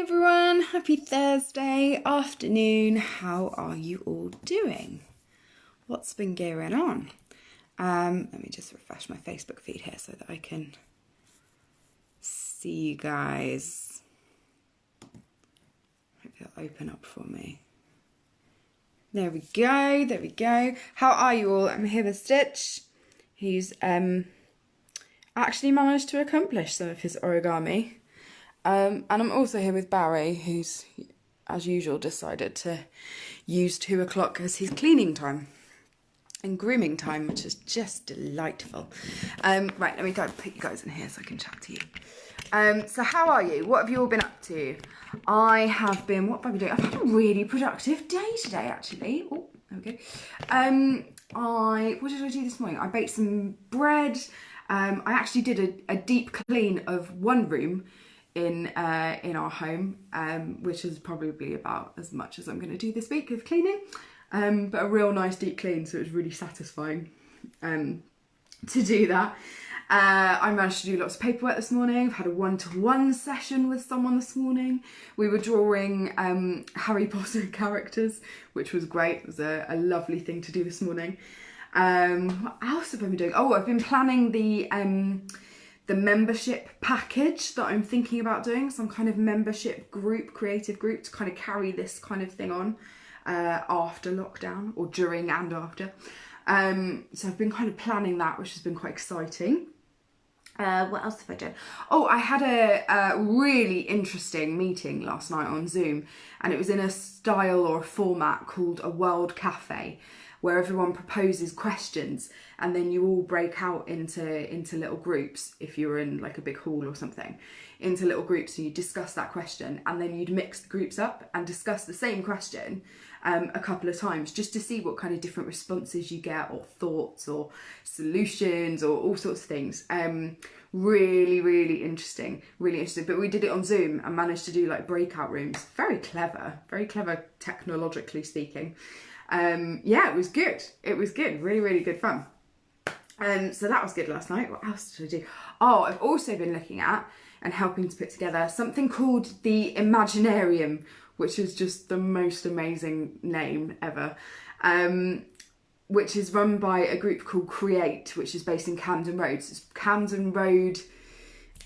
everyone, happy Thursday afternoon. How are you all doing? What's been going on? Let me just refresh my Facebook feed here so that I can see you guys. Hope you'll open up for me. There we go. How are you all? I'm here with Stitch, who's actually managed to accomplish some of his origami. And I'm also here with Barry, who's, as usual, decided to use 2 o'clock as his cleaning time and grooming time, which is just delightful. Right, let me go put you guys in here so I can chat to you. So how are you? What have you all been up to? I have been, what have I been doing? I've had a really productive day today, actually. Oh, there we go. What did I do this morning? I baked some bread. I actually did a deep clean of one room in our home, which is probably about as much as I'm going to do this week of cleaning, but a real nice deep clean, so it was really satisfying to do that. I managed to do lots of paperwork this morning. I've had a one-to-one session with someone this morning. We were drawing Harry Potter characters, which was great. It was a lovely thing to do this morning. What else have I been doing? Oh, I've been planning the membership package that I'm thinking about doing, some kind of membership group, creative group, to kind of carry this kind of thing on after lockdown, or during and after. So I've been kind of planning that, which has been quite exciting. What else have I done? Oh, I had a really interesting meeting last night on Zoom, and it was in a style or a format called a World Cafe, where everyone proposes questions and then you all break out into little groups. If you're in like a big hall or something, into little groups, and you discuss that question, and then you'd mix the groups up and discuss the same question a couple of times, just to see what kind of different responses you get, or thoughts or solutions, or all sorts of things. Really interesting, but we did it on Zoom and managed to do like breakout rooms. Very clever technologically speaking. Yeah, it was good. Really good fun. So that was good last night. What else did I do? Oh, I've also been looking at and helping to put together something called the Imaginarium, which is just the most amazing name ever. Which is run by a group called Create, which is based in Camden Road. So it's Camden Road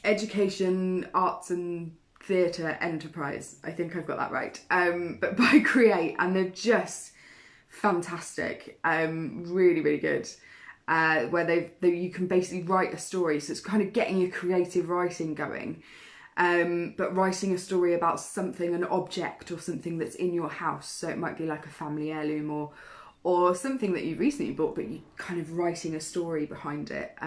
Education, Arts and Theatre Enterprise. I think I've got that right. But by Create, and they're just fantastic. Really good. Where you can basically write a story, so it's kind of getting your creative writing going, but writing a story about something, an object or something that's in your house. So it might be like a family heirloom or something that you recently bought, but you kind of writing a story behind it.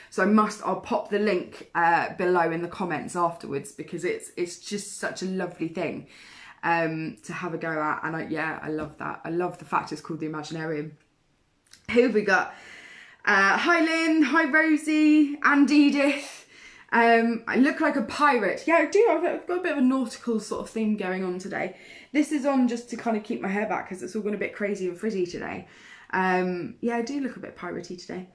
So I'll pop the link below in the comments afterwards, because it's just such a lovely thing to have a go at. And I love that. I love the fact it's called the Imaginarium. Who have we got? Hi Lynn, hi Rosie, and Edith. I look like a pirate. Yeah, I do. I've got a bit of a nautical sort of theme going on today. This is on just to kind of keep my hair back, because it's all gone a bit crazy and frizzy today. Yeah, I do look a bit piratey today.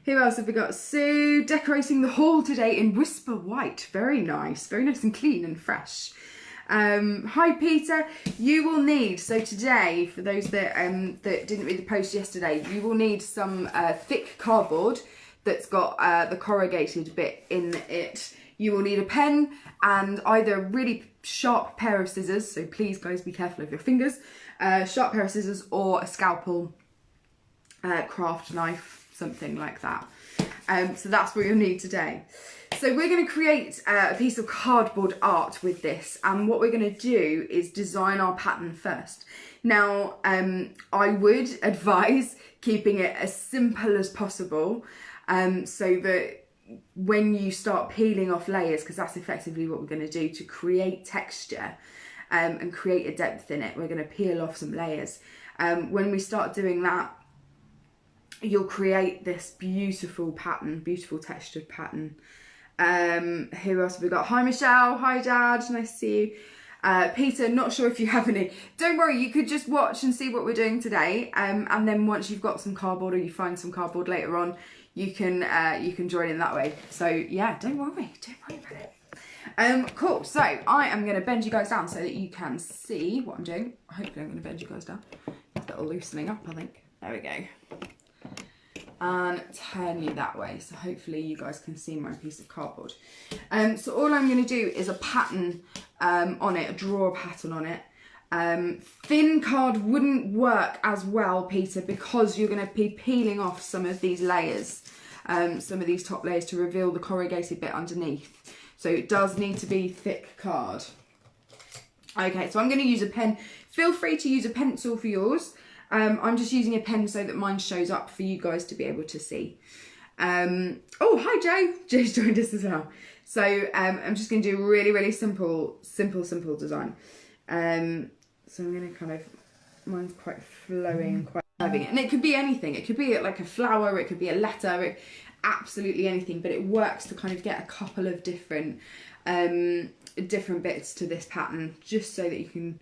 Who else have we got? Sue, decorating the hall today in Whisper White. Very nice and clean and fresh. Hi Peter, you will need, so today, for those that didn't read the post yesterday, you will need some thick cardboard that's got the corrugated bit in it. You will need a pen and either a really sharp pair of scissors, so please guys be careful of your fingers, sharp pair of scissors, or a scalpel, craft knife, something like that. So that's what you'll need today. So we're going to create a piece of cardboard art with this, and what we're going to do is design our pattern first. Now, I would advise keeping it as simple as possible, so that when you start peeling off layers, because that's effectively what we're going to do to create texture and create a depth in it, we're going to peel off some layers. When we start doing that, you'll create this beautiful pattern, beautiful textured pattern. Who else have we got? Hi Michelle, hi Dad, nice to see you. Peter, not sure if you have any. Don't worry, you could just watch and see what we're doing today, and then once you've got some cardboard, or you find some cardboard later on, you can join in that way. So yeah, don't worry about it. Cool, so I am going to bend you guys down so that you can see what I'm doing. Hopefully I'm going to bend you guys down. It's a little loosening up, I think. There we go. And turn you that way, so hopefully you guys can see my piece of cardboard. So all I'm going to do is a pattern on it, draw a pattern on it. Thin card wouldn't work as well, Peter, because you're going to be peeling off some of these layers, some of these top layers to reveal the corrugated bit underneath. So it does need to be thick card. Okay, so I'm going to use a pen. Feel free to use a pencil for yours. I'm just using a pen so that mine shows up for you guys to be able to see. Oh, hi Joe. Joe's joined us as well. So I'm just going to do a really, really simple design. So I'm going to kind of, mine's quite flowing, quite heavy. And it could be anything. It could be like a flower, it could be a letter, absolutely anything. But it works to kind of get a couple of different bits to this pattern, just so that you can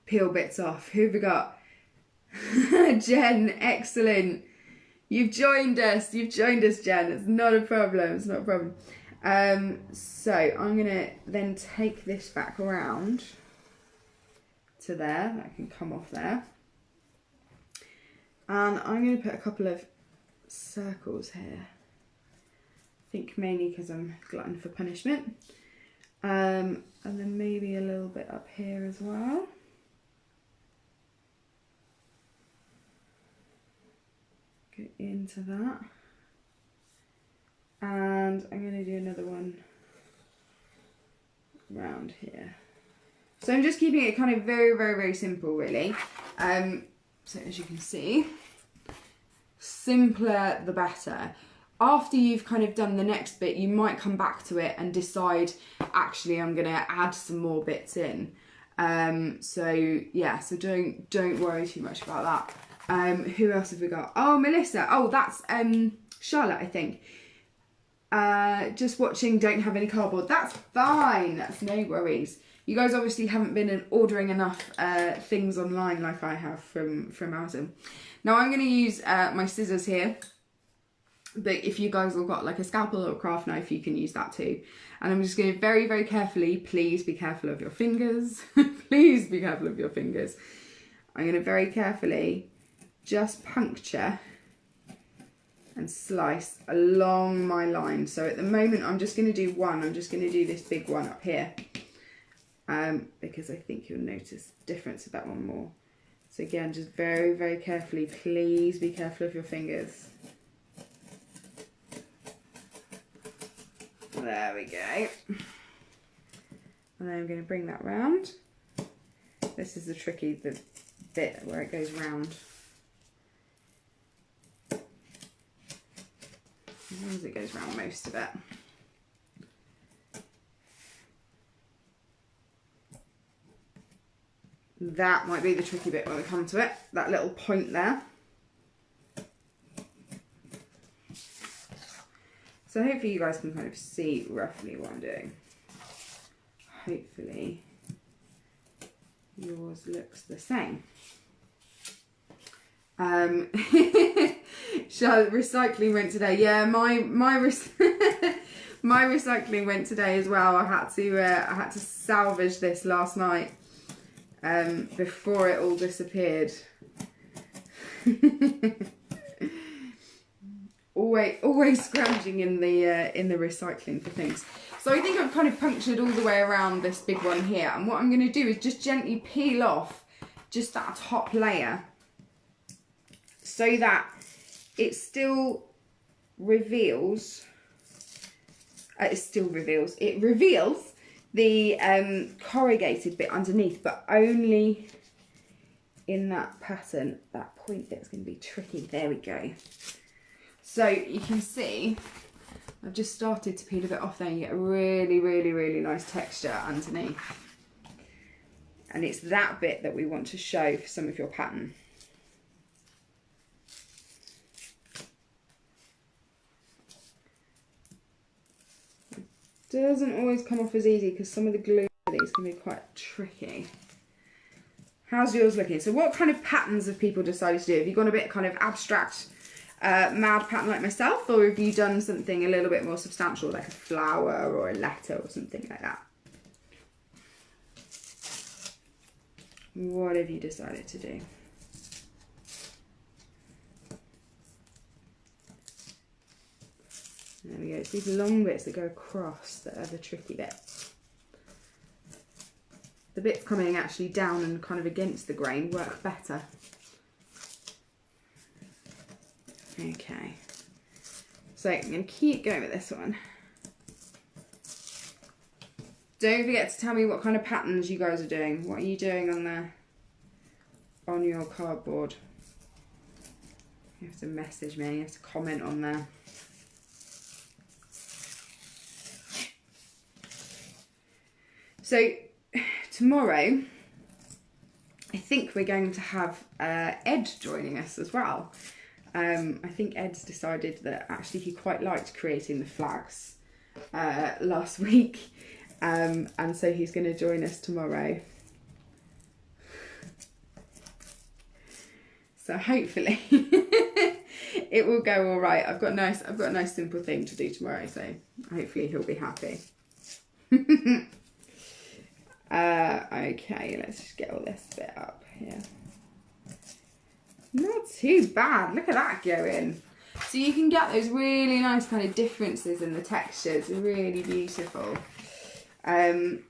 peel bits off. Who have we got? Jen, excellent. You've joined us, Jen. It's not a problem, it's not a problem. So I'm gonna then take this back around to there. That can come off there. And I'm gonna put a couple of circles here. I think mainly because I'm glutton for punishment. And then maybe a little bit up here as well. Go into that. And I'm going to do another one around here. So I'm just keeping it kind of very, very, very simple, really. So as you can see, simpler the better. After you've kind of done the next bit, you might come back to it and decide, actually, I'm going to add some more bits in. So yeah, so don't worry too much about that. Who else have we got? Oh, Melissa. Oh, that's Charlotte, I think. Just watching, don't have any cardboard. That's fine. That's no worries. You guys obviously haven't been ordering enough things online like I have from Amazon. Now I'm going to use my scissors here. But if you guys have got like a scalpel or a craft knife, you can use that too. And I'm just going to very, very carefully, please be careful of your fingers. Please be careful of your fingers. I'm going to very carefully just puncture and slice along my line. So at the moment I'm just going to do one. I'm just going to do this big one up here because I think you'll notice the difference of that one more. So again, just very, very carefully, please be careful of your fingers. There we go. And then I'm going to bring that round. This is the tricky bit where it goes round. As long as it goes around most of it. That might be the tricky bit when we come to it, that little point there. So hopefully you guys can kind of see roughly what I'm doing. Hopefully yours looks the same. So recycling went today. Yeah, my recycling went today as well. I had to salvage this last night before it all disappeared. always scrounging in the recycling for things. So I think I've kind of punctured all the way around this big one here. And what I'm going to do is just gently peel off just that top layer, so that it still reveals, it reveals the corrugated bit underneath, but only in that pattern. That point bit's going to be tricky. There we go. So you can see, I've just started to peel a bit off there, and you get a really, really, really nice texture underneath. And it's that bit that we want to show for some of your pattern. Doesn't always come off as easy because some of the glue can be quite tricky. How's yours looking? So what kind of patterns have people decided to do? Have you gone a bit kind of abstract, mad pattern like myself, or have you done something a little bit more substantial, like a flower or a letter or something like that? What have you decided to do? There we go. It's these long bits that go across that are the tricky bit. The bits coming actually down and kind of against the grain work better. Okay. So I'm going to keep going with this one. Don't forget to tell me what kind of patterns you guys are doing. What are you doing on your cardboard? You have to message me. You have to comment on there. So tomorrow, I think we're going to have Ed joining us as well. I think Ed's decided that actually he quite liked creating the flags last week. And so he's going to join us tomorrow. So hopefully it will go all right. I've got a nice simple thing to do tomorrow, so hopefully he'll be happy. Okay, let's just get all this bit up here. Not too bad. Look at that going. So you can get those really nice kind of differences in the textures. Really beautiful. I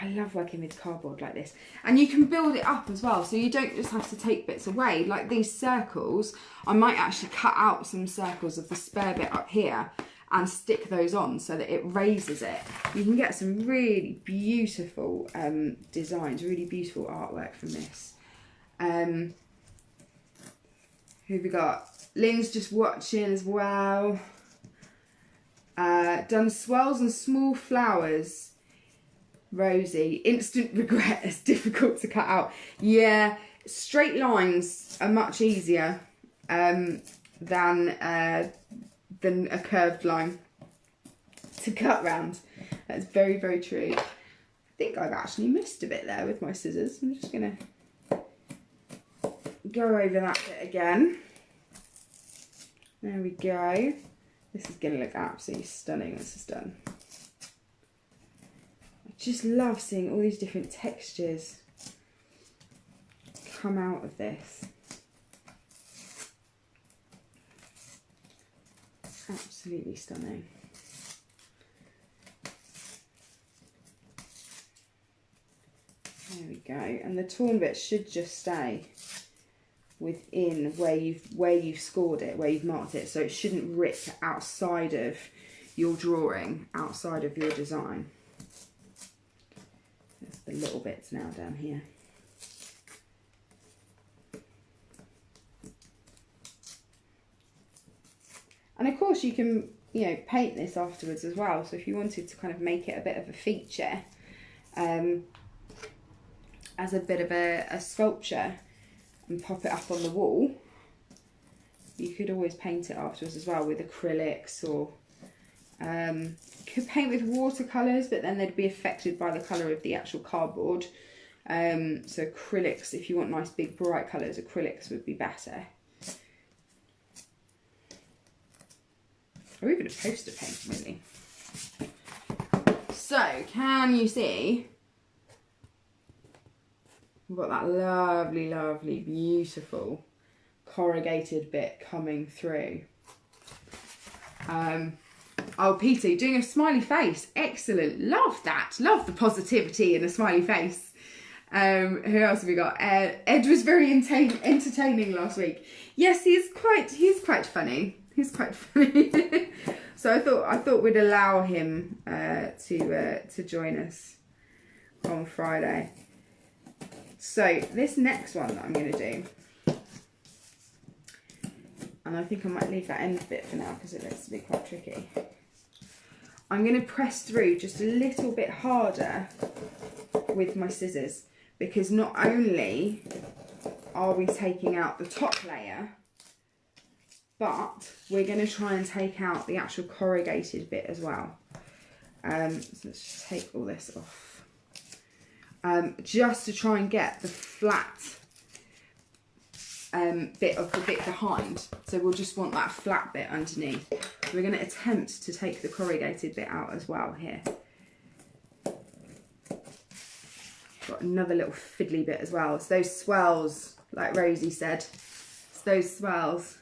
love working with cardboard like this. And you can build it up as well, so you don't just have to take bits away. Like these circles, I might actually cut out some circles of the spare bit up here and stick those on so that it raises it. You can get some really beautiful designs, really beautiful artwork from this. Who have we got? Lynn's just watching as well. Done swells and small flowers. Rosie, instant regret, it's difficult to cut out. Yeah, straight lines are much easier than a curved line to cut round. That's very, very true. I think I've actually missed a bit there with my scissors. I'm just going to go over that bit again. There we go. This is going to look absolutely stunning once it's done. Just love seeing all these different textures come out of this. Absolutely stunning. There we go. And the torn bit should just stay within where you've scored it, where you've marked it. So it shouldn't rip outside of your drawing, outside of your design. The little bits now down here. And of course you can, paint this afterwards as well. So if you wanted to kind of make it a bit of a feature, as a bit of a sculpture and pop it up on the wall, you could always paint it afterwards as well with acrylics, or could paint with watercolours, but then they'd be affected by the colour of the actual cardboard. So acrylics, if you want nice big bright colours, acrylics would be better. Or even a poster paint, really. So, can you see? We've got that lovely, lovely, beautiful corrugated bit coming through. Oh, Peter, doing a smiley face. Excellent. Love that. Love the positivity in a smiley face. Who else have we got? Ed was very entertaining last week. Yes, he's quite funny. He's quite funny. So I thought we'd allow him to join us on Friday. So this next one that I'm going to do, and I think I might leave that end bit for now because it looks to be quite tricky. I'm going to press through just a little bit harder with my scissors, because not only are we taking out the top layer, but we're going to try and take out the actual corrugated bit as well. So let's just take all this off. Just to try and get the flat bit of the bit behind. So we'll just want that flat bit underneath. We're going to attempt to take the corrugated bit out as well here. got another little fiddly bit as well. It's those swells, like Rosie said. It's those swells.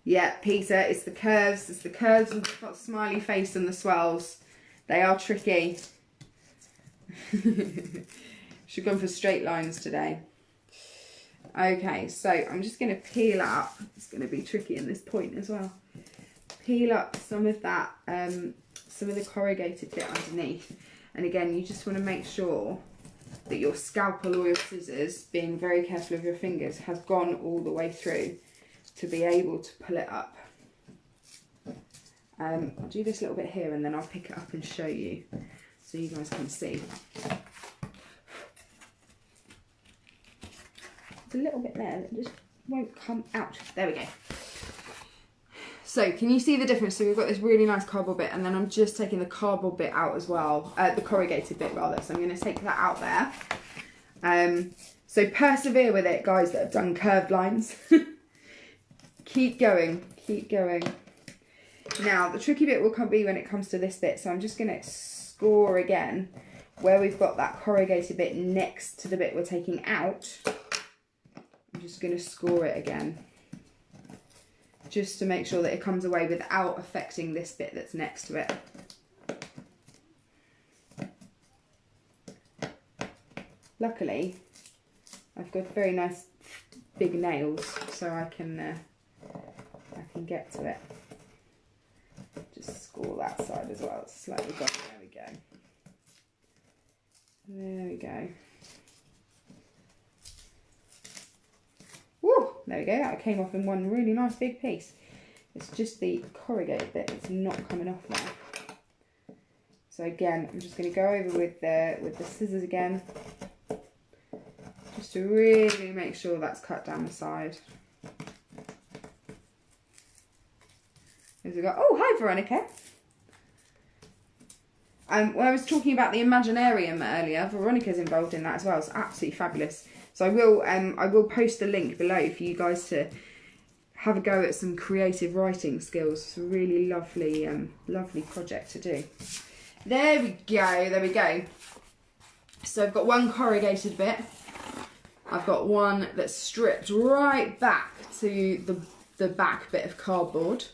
Yeah, Peter, it's the curves. It's the curves with the smiley face and the swells. They are tricky. Should have gone for straight lines today. Okay, so I'm just going to peel up. It's going to be tricky in this point as well. Peel up some of that, some of the corrugated bit underneath. And again, you just want to make sure that your scalpel or your scissors, being very careful of your fingers, has gone all the way through to be able to pull it up. I'll do this little bit here and then I'll pick it up and show you so you guys can see. There's a little bit there that just won't come out. There we go. So can you see the difference? So we've got this really nice cardboard bit, and then I'm just taking the cardboard bit out as well, the corrugated bit rather. So I'm going to take that out there. So persevere with it, guys that have done curved lines. Keep going, keep going. Now the tricky bit will be when it comes to this bit. So I'm just going to score again where we've got that corrugated bit next to the bit we're taking out. I'm just going to score it again, just to make sure that it comes away without affecting this bit that's next to it. Luckily, I've got very nice big nails, so I can get to it. Just score that side as well. It's slightly gone. There we go. There we go. Woo! There we go. That came off in one really nice big piece. It's just the corrugated bit that's not coming off now. So again, I'm just going to go over with the scissors again, just to really make sure that's cut down the side. As we go. Oh, hi Veronica. When I was talking about the Imaginarium earlier, Veronica's involved in that as well. It's absolutely fabulous. So I will post a link below for you guys to have a go at some creative writing skills. It's a really lovely, lovely project to do. There we go, there we go. So I've got one corrugated bit. I've got one that's stripped right back to the back bit of cardboard.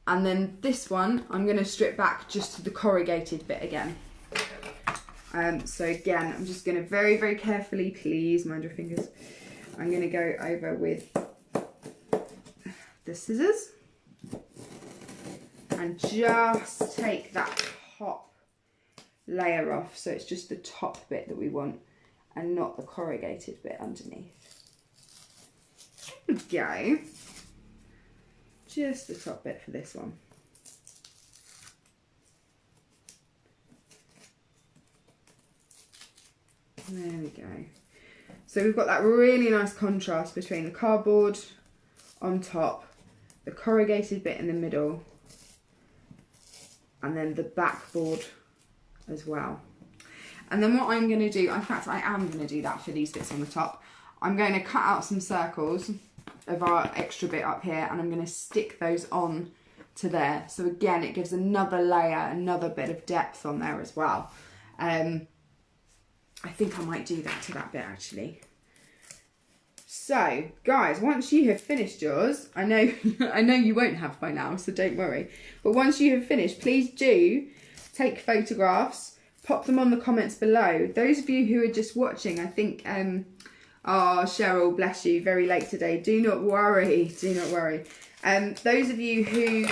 And then this one, I'm going to strip back just to the corrugated bit again. So again, I'm just going to very, very carefully, please mind your fingers. I'm going to go over with the scissors and just take that top layer off. So it's just the top bit that we want and not the corrugated bit underneath. There we go. Just the top bit for this one. There we go. So we've got that really nice contrast between the cardboard on top, the corrugated bit in the middle, and then the backboard as well. And then what I'm going to do, in fact I am going to do that for these bits on the top. I'm going to cut out some circles of our extra bit up here, and I'm going to stick those on to there. So again, it gives another layer, another bit of depth on there as well. I think I might do that to that bit actually. So guys, once you have finished yours, I know you won't have by now, so don't worry. But once you have finished, please do take photographs, pop them on the comments below. Those of you who are just watching, I think, oh, Cheryl, bless you, very late today. Do not worry, do not worry. Those of you who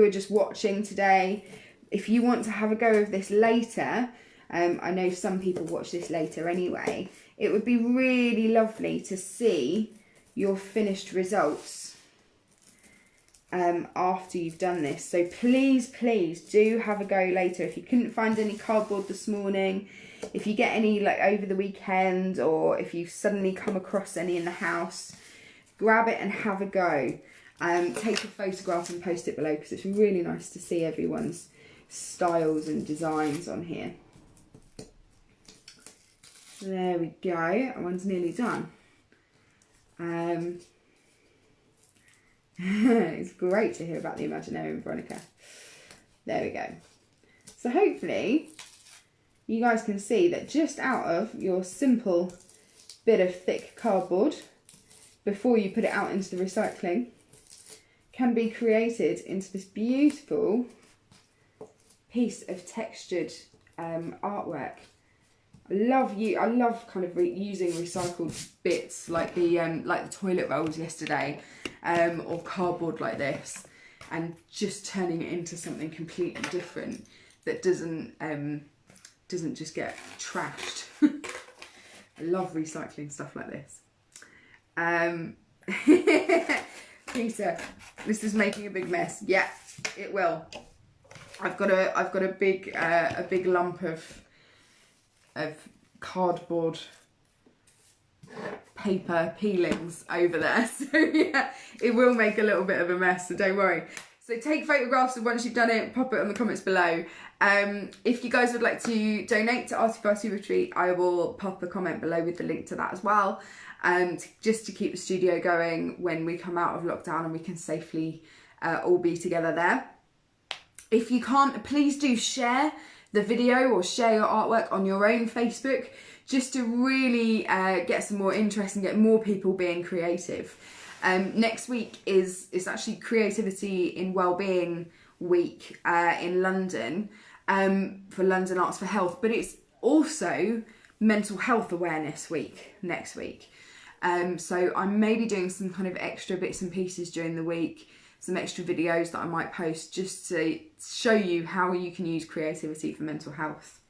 are just watching today, if you want to have a go of this later, I know some people watch this later anyway, it would be really lovely to see your finished results after you've done this. So please, please do have a go later. If you couldn't find any cardboard this morning, if you get any like over the weekend, or if you suddenly come across any in the house, grab it and have a go. Take a photograph and post it below, because it's really nice to see everyone's styles and designs on here. There we go, that one's nearly done. It's great to hear about the Imaginarium, Veronica. There we go. So hopefully you guys can see that just out of your simple bit of thick cardboard, before you put it out into the recycling, can be created into this beautiful piece of textured artwork. I love kind of using recycled bits like the toilet rolls yesterday, or cardboard like this, and just turning it into something completely different that doesn't just get trashed. I love recycling stuff like this. Peter, this is making a big mess. Yeah, it will. I've got a big lump of cardboard paper peelings over there, so yeah, it will make a little bit of a mess, so don't worry. So take photographs of once you've done it, pop it in the comments below. If you guys would like to donate to Arty Farty Retreat, I will pop a comment below with the link to that as well, just to keep the studio going when we come out of lockdown and we can safely all be together there. If you can't, please do share the video or share your artwork on your own Facebook, just to really get some more interest and get more people being creative. Next week is actually Creativity in Wellbeing Week in London, for London Arts for Health, but it's also Mental Health Awareness Week next week. So I may be doing some kind of extra bits and pieces during the week, some extra videos that I might post just to show you how you can use creativity for mental health.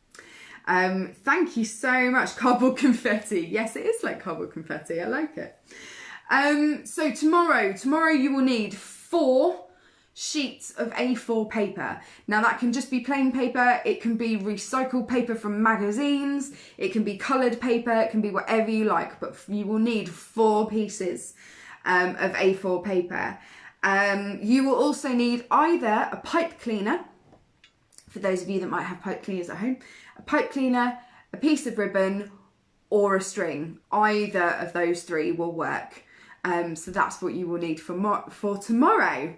Thank you so much. Cardboard confetti. Yes, it is like cardboard confetti. I like it. So tomorrow you will need 4 sheets of A4 paper. Now that can just be plain paper, it can be recycled paper from magazines, it can be coloured paper, it can be whatever you like, but you will need 4 pieces of A4 paper. You will also need either a pipe cleaner, for those of you that might have pipe cleaners at home, a pipe cleaner, a piece of ribbon, or a string. Either of those 3 will work. So that's what you will need for tomorrow.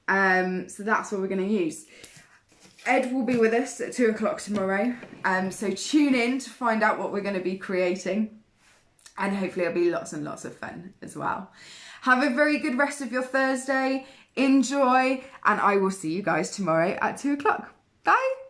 So that's what we're going to use. Ed will be with us at 2 o'clock tomorrow. So tune in to find out what we're going to be creating. And hopefully it'll be lots and lots of fun as well. Have a very good rest of your Thursday. Enjoy. And I will see you guys tomorrow at 2 o'clock. Bye.